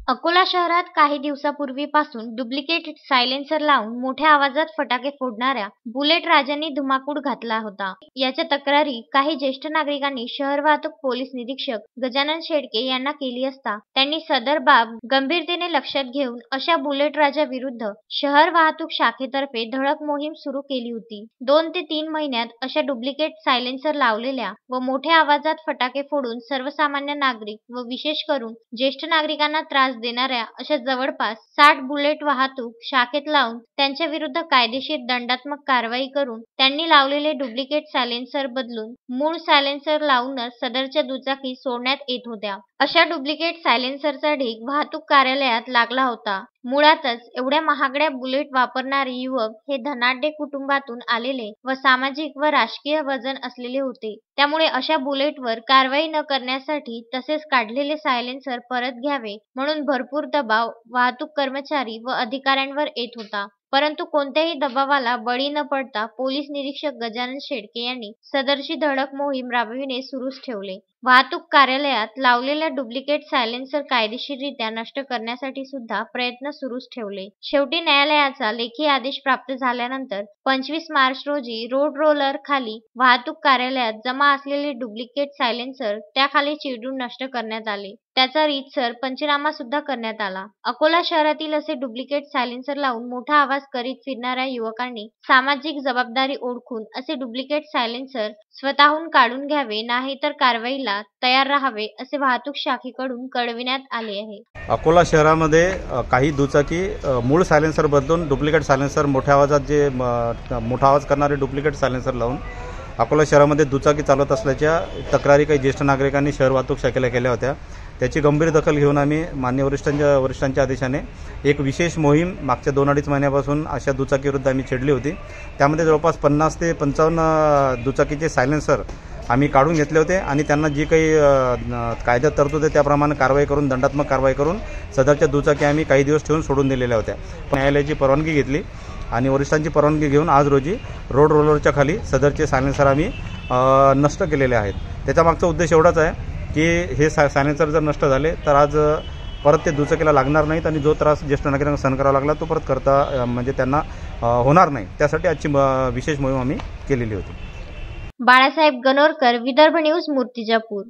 अकोला शहरात काही दिवसापूर्वीपासून duplicate silencer लावून मोठ्या आवाजात फटाके फोडणाऱ्या बुलेट राजांनी धुमाकूळ घातला होता। याच्या तक्रारी काही ज्येष्ठ नागरिकांनी शहर वाहतूक पोलीस निरीक्षक गजानन शेळके यांना केली असता त्यांनी सदर बाब गंभीरतेने लक्षात घेऊन अशा बुलेट राजा विरुद्ध शहर वाहतूक शाखेतर्फे धडक मोहीम सुरू केली होती। 2 ते 3 महिन्यात अशा डुप्लिकेट सायलेन्सर लावलेल्या व मोठ्या आवाजात फटाके फोडून सर्वसामान्य नागरिक व विशेष करून ज्येष्ठ नागरिकांना त्रास देणाऱ्या अशा जवळपास 60 बुलेट वाहतूक शाखेत लावून त्यांच्या विरुद्ध कायदेशीर दंडात्मक कारवाई करून त्यांनी लावलेले डुप्लिकेट सायलेन्सर बदलून मूळ सायलेन्सर लावूनच सदरच्या दुचाकी सोडण्यात येत होत्या। अशा डुप्लिकेट सायलेन्सरचा ढीग वाहतूक कार्यालयात लागला होता। मुळातच एवढ्या महागड्या बुलेट वापरणारे युवक हे धनाढ्य कुटुंबातून आलेले व सामाजिक व राजकीय वजन असलेले होते। त्यामुळे अशा बुलेटवर कारवाई न करण्यासाठी तसेच काढलेले सायलेन्सर परत घ्यावे म्हणून भरपूर दबाव वाहतूक कर्मचारी व अधिकाऱ्यांवर येत होता। परंतु कोणत्याही दबावाला बळी न पडता पोलीस निरीक्षक गजानन शेळके यांनी सदरची धडक मोहीम राबविणे सुरूच ठेवले। वाहतूक कार्यालयात लावलेल्या डुप्लिकेट सायलेन्सर कायदेशीररित्या नष्ट करण्यासाठी सुद्धा प्रयत्न सुरूच ठेवले। शेवटी न्यायालयाचा लेखी आदेश प्राप्त झाल्यानंतर 25 मार्च रोजी रोड रोलर खाली वाहतूक कार्यालयात जमा असलेले डुप्लिकेट सायलेन्सर त्याखाली चिरडून नष्ट करण्यात आले। त्याचा रीतसर पंचनामा सुद्धा करण्यात आला। अकोला शहरातील असे डुप्लिकेट सायलेन्सर लावून मोठा आवाज करीत फिरणाऱ्या युवकांनी सामाजिक जबाबदारी ओळखून असे डुप्लिकेट सायलेन्सर स्वतःहून काढून घ्यावे नाहीतर कारवाईला तयार राहावे असे वाहतूक शाखेकडून कळविण्यात आले आहे। अकोला शहरामध्ये काही दुचाकी मूळ सायलेन्सर बदलून डुप्लिकेट सायलेन्सर मोठ्या आवाजात मोठा आवाज करणारे डुप्लिकेट सायलेन्सर लावून अकोला शहरामध्ये दुचाकी चालवत असल्याच्या तक्रारी काही ज्येष्ठ नागरिकांनी शहर वाहतूक शाखेला केल्या होत्या। त्याची गंभीर दखल घेऊन आम्ही मान्य वरिष्ठांच्या आदेशाने एक विशेष मोहीम मागच्या 2-2.5 महिन्यापासून अशा दुचाकीविरुद्ध आम्ही छेडली होती। त्यामध्ये जवळपास 50 ते 55 दुचाकीचे सायलेन्सर आम्ही काढून घेतले होते आणि त्यांना जी काही कायद्यात तरतूद आहे त्याप्रमाणे कारवाई करून दंडात्मक कारवाई करून सदरच्या दुचाकी आम्ही काही दिवस ठेवून सोडून दिलेल्या होत्या। न्यायालयाची परवानगी घेतली आणि वरिष्ठांची परवानगी घेऊन आज रोजी रोड रोलरच्या खाली सदरचे सायलेन्सर आम्ही नष्ट केलेले आहेत। त्याच्या मागचा उद्देश एवढाच आहे की हे सायलेन्सर जर नष्ट झाले तर आज परत ते दुचाकीला लागणार नाहीत आणि जो त्रास ज्येष्ठ नागरिकांना सहन करावा लागला तो परत करता म्हणजे त्यांना होणार नाही। त्यासाठी आजची विशेष मोहीम आम्ही केलेली होती। बाळासाहेब गणोरकर, विदर्भ न्यूज, मूर्तिजापूर।